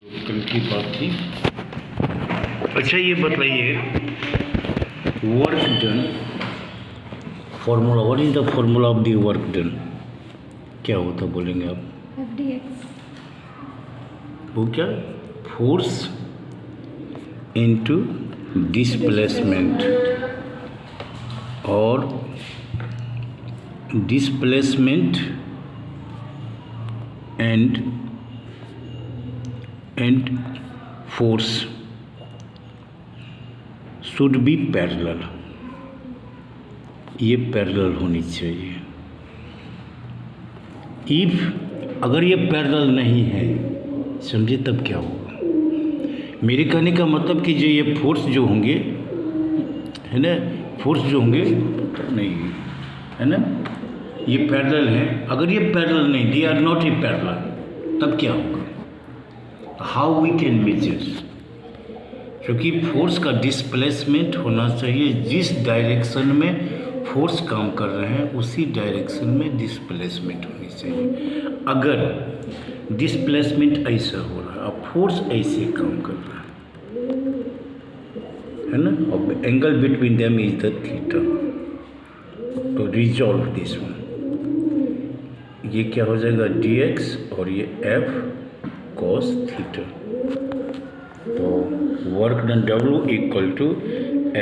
कल की बात थी। अच्छा ये बताइए, work done formula, what is the formula of the work done? क्या होता बोलेंगे आप? FDX। वो क्या? फोर्स इनटू डिस्प्लेसमेंट, और displacement and force should be parallel. ये पैरेलल होनी चाहिए। इफ अगर ये पैरेलल नहीं है, समझे, तब क्या होगा? मेरे कहने का मतलब कि जो ये फोर्स जो होंगे, है ना, फोर्स जो होंगे नहीं, है ना, ये पैरेलल हैं। अगर ये पैरेलल नहीं, they are not a parallel, तब क्या होगा? How we can measure? क्योंकि फोर्स का डिस्प्लेसमेंट होना चाहिए, जिस डायरेक्शन में फोर्स काम कर रहे हैं उसी डायरेक्शन में डिस्प्लेसमेंट होनी चाहिए। अगर डिस्प्लेसमेंट ऐसा हो रहा है और फोर्स ऐसे काम कर रहा है ना, और angle between them is the theta, तो रिजॉल्व दिस वन, ये क्या हो जाएगा? dx और ये f cos थीटा। तो work done W equal to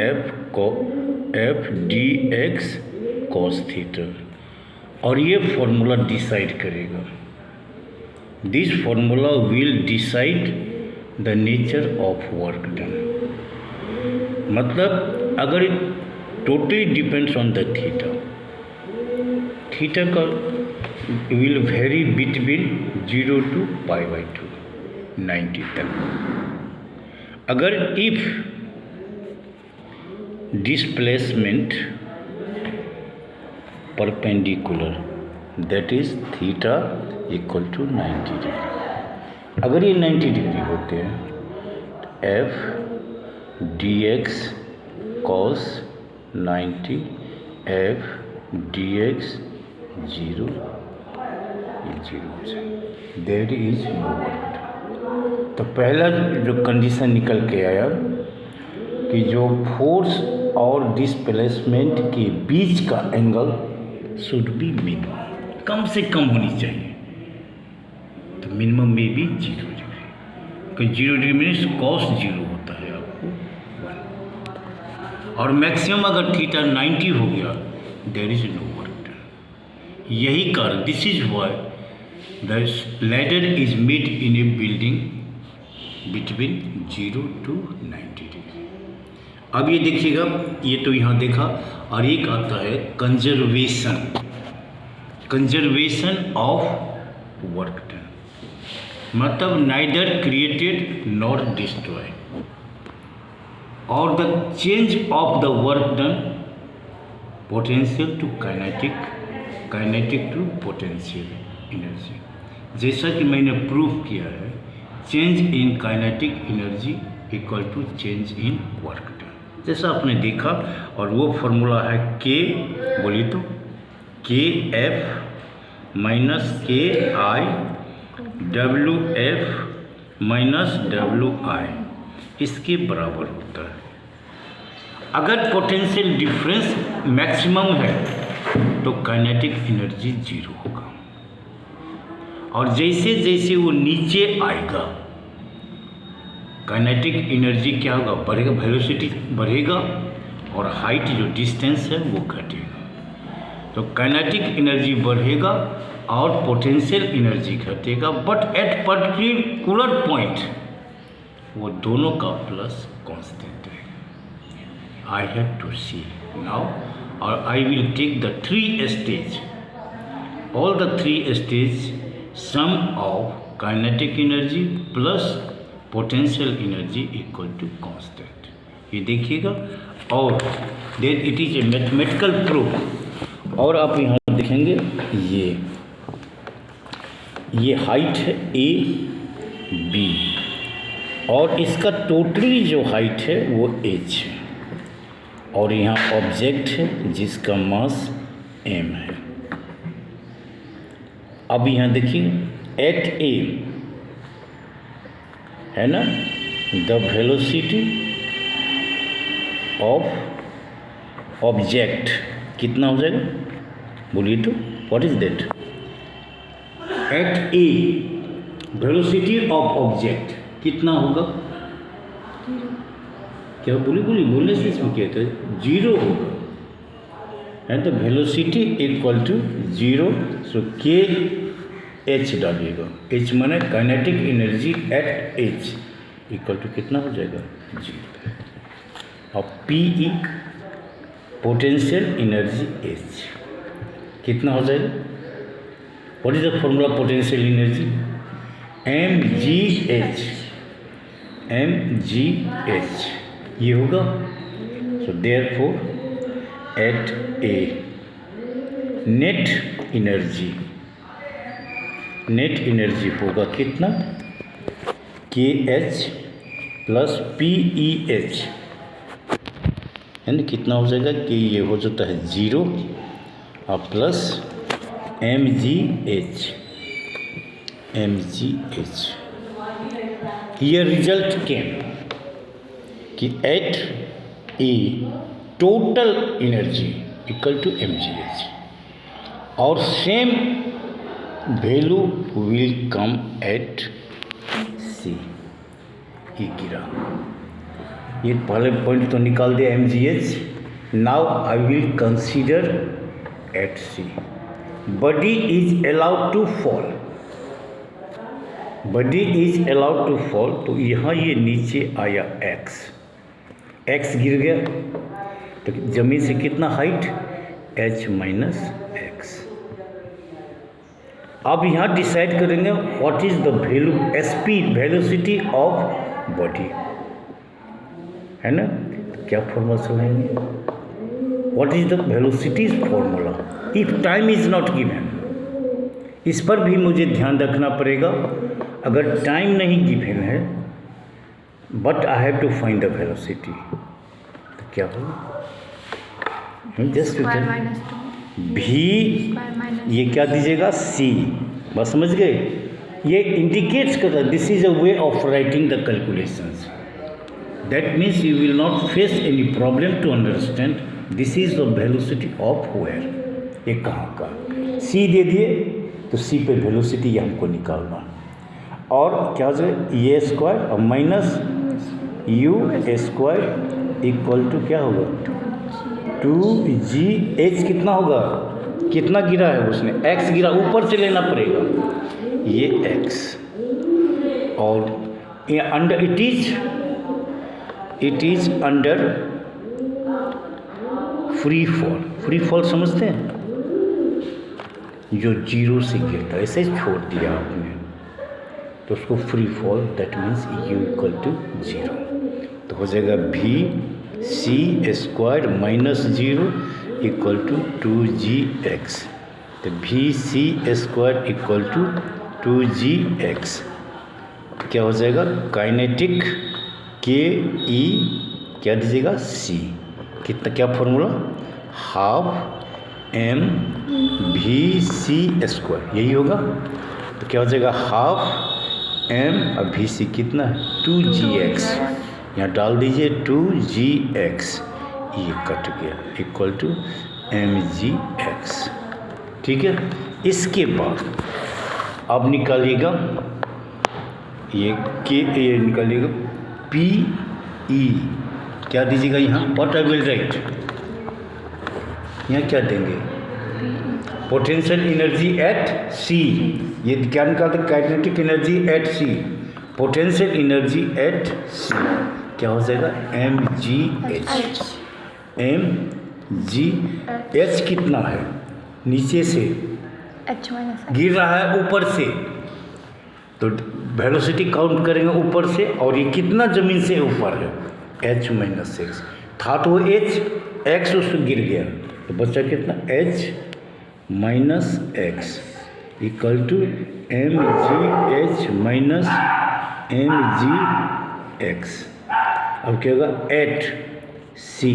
f dx cos theta, और ये फॉर्मूला डिसाइड करेगा, this formula will decide the nature of work done. मतलब अगर totally depends on the theta, theta का विल वेरी बिटवीन 0 to π/2 90 तक। अगर if displacement perpendicular, that is theta equal to 90 degree, अगर ये 90 डिग्री होते हैं, f dx cos 90 f dx 0, ये 0 हो जाए, देयर इज नो वर्क। तो पहला जो कंडीशन निकल के आया कि जो फोर्स और डिस्प्लेसमेंट के बीच का एंगल शुड बी मिनिमम, कम से कम होनी चाहिए। तो मिनिमम में भी 0 डिग्री, क्योंकि 0 डिग्री मीन्स कॉस 0 होता है आपको 1, और मैक्सिमम अगर थीटा 90 हो गया, there is no work done. यही कारण, this is why the ladder is made in a building between 0 to 90 degree. अब ये देखिएगा, ये तो यहाँ देखा, और एक आता है conservation, conservation of work done, मतलब नाइदर क्रिएटेड नॉर डिस्ट्रॉय, और the change of the work done potential to kinetic, kinetic to potential energy. जैसा कि मैंने प्रूव किया है, change in kinetic energy equal to change in work done, जैसा आपने देखा। और वो फॉर्मूला है के, बोलिए तो, के एफ माइनस के I W F minus W I, इसके बराबर होता है। अगर पोटेंशियल डिफरेंस मैक्सिमम है तो काइनेटिक एनर्जी 0 होगा, और जैसे जैसे वो नीचे आएगा काइनेटिक एनर्जी क्या होगा? बढ़ेगा, वेलोसिटी बढ़ेगा, और हाइट जो डिस्टेंस है वो घटेगा। तो काइनेटिक एनर्जी बढ़ेगा और पोटेंशियल एनर्जी घटेगा, बट एट पर्टिकुलर पॉइंट वो दोनों का प्लस कांस्टेंट रहेगा। I have to see now, और I will take the 3 stage, all the 3 stage, sum of kinetic energy plus potential energy equal to constant, ये देखिएगा। और then it is a mathematical proof. और आप यहाँ देखेंगे, ये हाइट है ए बी, और इसका टोटली जो हाइट है वो h है, और यहाँ ऑब्जेक्ट है जिसका मास m है। अब यहाँ देखिए, एट ए है ना, द वेलोसिटी ऑफ ऑब्जेक्ट कितना हो जाएगा, बोलिए तो, what is that, at A velocity of object कितना होगा, क्या बोलने से इसमें क्या है, 0 होगा, है तो वेलोसिटी इक्वल टू 0, सो के एच डालिएगा, एच माने kinetic energy at H equal to कितना हो जाएगा, 0, और P E potential energy H कितना हो जाएगा, what is the formula potential energy, M G H ये होगा, so therefore at A net energy होगा कितना, K H plus P E H, है ना, कितना हो जाएगा कि ये हो जाता है 0 और प्लस एम जी एच, ये रिजल्ट केम कि at a total energy equal to M G H, और same value will come at C, ये गिरा, ये पहले पॉइंट तो निकाल दिया M G H, now I will consider at C, body is allowed to fall, तो यहाँ ये नीचे आया एक्स गिर गया, तो जमीन से कितना हाइट, h माइनस एक्स। अब यहाँ डिसाइड करेंगे what is the value speed velocity of body, है ना, तो क्या फॉर्मूला चलाएंगे, what is the velocity formula if time is not given, इस पर भी मुझे ध्यान रखना पड़ेगा, अगर टाइम नहीं गिवन है but I have to find the velocity, तो क्या होगा, जस्ट भी ये क्या दीजिएगा, सी, बस समझ गए, ये इंडिकेट्स करता है this is a way of writing the calculations, that means you will not face any problem to understand this is the velocity of where, ये कहाँ का, सी दे दिए तो सी पे वेलोसिटी ये हमको निकालना, और क्या हो जाए, ए स्क्वायर और minus U square equal to क्या होगा, 2g h कितना होगा, कितना गिरा है उसने, x गिरा, ऊपर से लेना पड़ेगा, ये x, और ये under it is under free fall समझते हैं, जो 0 से गिरता है, ऐसे छोड़ दिया आपने तो उसको free fall, that means u equal to 0, तो हो जाएगा V C square minus 0 equal to 2gx, तो भी C square equal to 2gx क्या हो जाएगा, काइनेटिक के ई क्या दीजिएगा, सी, कितना क्या फॉर्मूला, हाफ एम भी सी स्क्वायर, यही होगा, तो क्या हो जाएगा, हाफ एम और भी सी कितना है, 2gx, यहाँ डाल दीजिए 2gx, ये कट गया इक्वल टू mgx, ठीक है। इसके बाद अब निकालिएगा ये निकालिएगा पी ई, क्या दीजिएगा यहाँ, व्हाट आई विल राइट, यहाँ क्या देंगे, पोटेंशियल एनर्जी एट सी, ये क्या निकालते, kinetic energy at C, potential energy at C क्या हो जाएगा, एम जी एच कितना है, नीचे से गिर रहा है ऊपर से, तो वेलोसिटी काउंट करेंगे ऊपर से, और ये कितना ज़मीन से ऊपर है, h माइनस एक्स था, तो x उसमें गिर गया, तो बचा कितना, h minus X equal to M G H minus M G X. अब क्या होगा, एट सी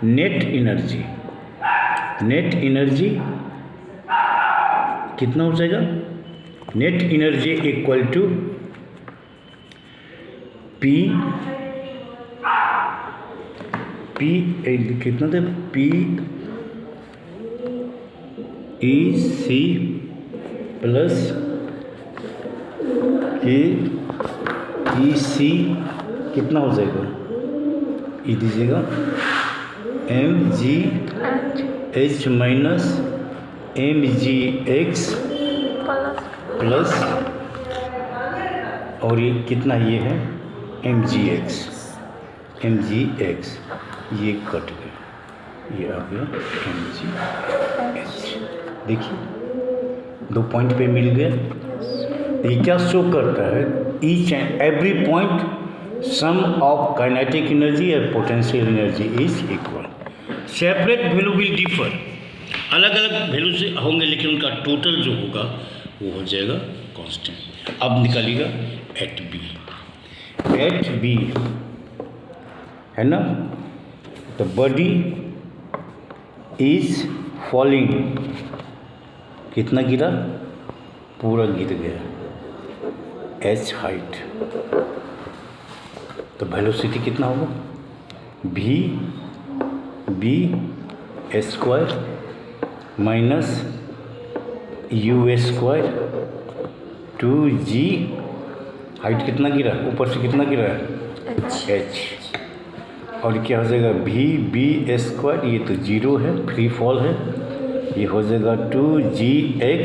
नेट एनर्जी कितना हो जाएगा, net energy equal to P कितना था, पी ई सी प्लस के ई सी कितना हो जाएगा, ई दीजिएगा, M G H minus M G X plus, और ये कितना, ये है एम जी एक्स, ये कट गया, ये आ गया एम जी एच। देखिए 2 पॉइंट पे मिल गए। ये क्या शो करता है, each and every point sum of kinetic energy और potential energy is equal. Separate value will differ, अलग अलग वैल्यू से होंगे, लेकिन उनका टोटल जो होगा वो हो जाएगा कांस्टेंट। अब निकालिएगा एट बी है ना, तो बॉडी इज फॉलिंग, कितना गिरा, पूरा गिर गया, एच हाइट, तो वेलोसिटी कितना होगा, B square minus U square 2g, height कितना गिरा, ऊपर से कितना गिरा है, h, और क्या हो जाएगा, बी स्क्वायर, ये तो 0 है, फ्री फॉल है, ये हो जाएगा 2gx,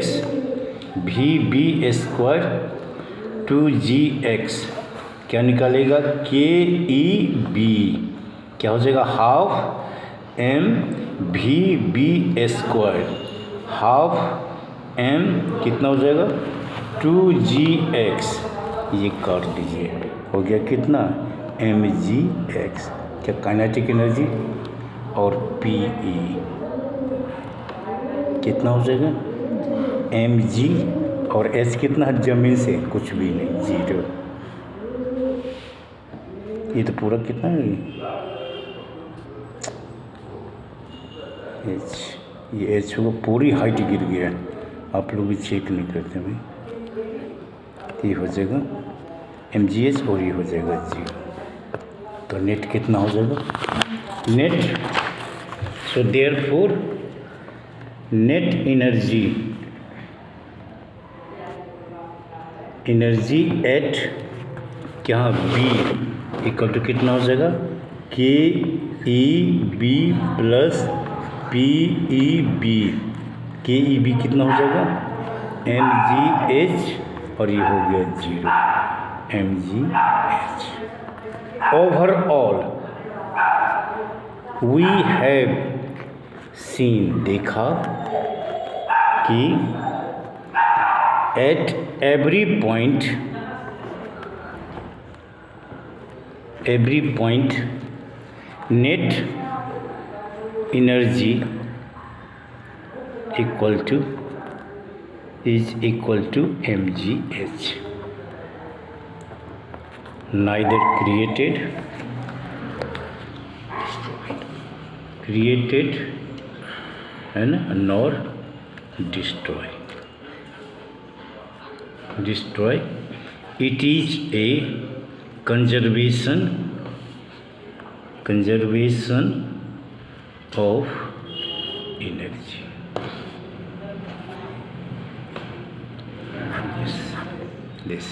बी स्क्वायर 2gx, क्या निकालेगा, के ई बी, क्या हो जाएगा, half M B square, half M कितना हो जाएगा, 2gx, ये काट लीजिए, हो गया कितना, mgx, क्या काइनेटिक एनर्जी, और pe कितना हो जाएगा, mg, और h कितना है, जमीन से कुछ भी नहीं, 0, ये तो पूरा कितना है, h, ये h होगा, पूरी हाइट गिर गया, आप लोग भी चेक नहीं करते भाई, ये हो जाएगा mgh, और ये हो जाएगा 0, तो नेट कितना हो जाएगा, net, so therefore net energy at क्या, बी इक्वल टू कितना हो जाएगा, K E B plus P E B, K E B कितना हो जाएगा, एम जी एच, और ये हो गया 0, M G H. Overall we have seen, देखा कि at every point net energy is equal to mgh, neither created and nor destroy. It is a conservation of energy. This